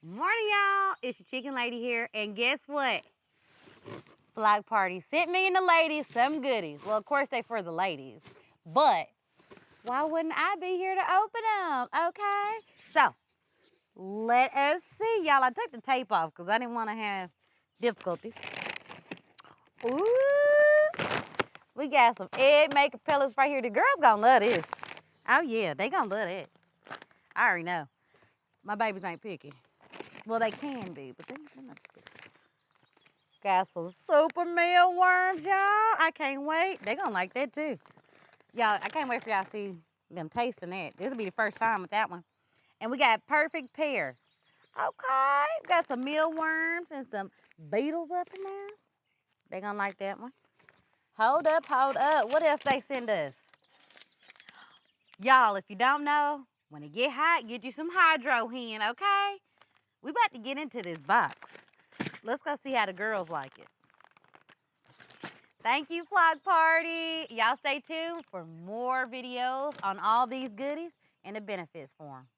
Morning, y'all. It's your chicken lady here. And guess what? Block party sent me and the ladies some goodies. Well, of course, they for the ladies. But why wouldn't I be here to open them? Okay? So, let us see. Y'all, I took the tape off because I didn't want to have difficulties. Ooh. We got some egg maker pellets right here. The girls gonna love this. Oh, yeah. They gonna love it. I already know. My babies ain't picky. Well, they can be, but they're not picky. Got some super mealworms, y'all. I can't wait. They're going to like that, too. Y'all, I can't wait for y'all to see them tasting that. This will be the first time with that one. And we got perfect pear. Okay. Got some mealworms and some beetles up in there. They're going to like that one. Hold up, hold up. What else they send us? Y'all, if you don't know, when it get hot, get you some hydro hen, okay? We about to get into this box. Let's go see how the girls like it. Thank you, Flock Party. Y'all stay tuned for more videos on all these goodies and the benefits for them.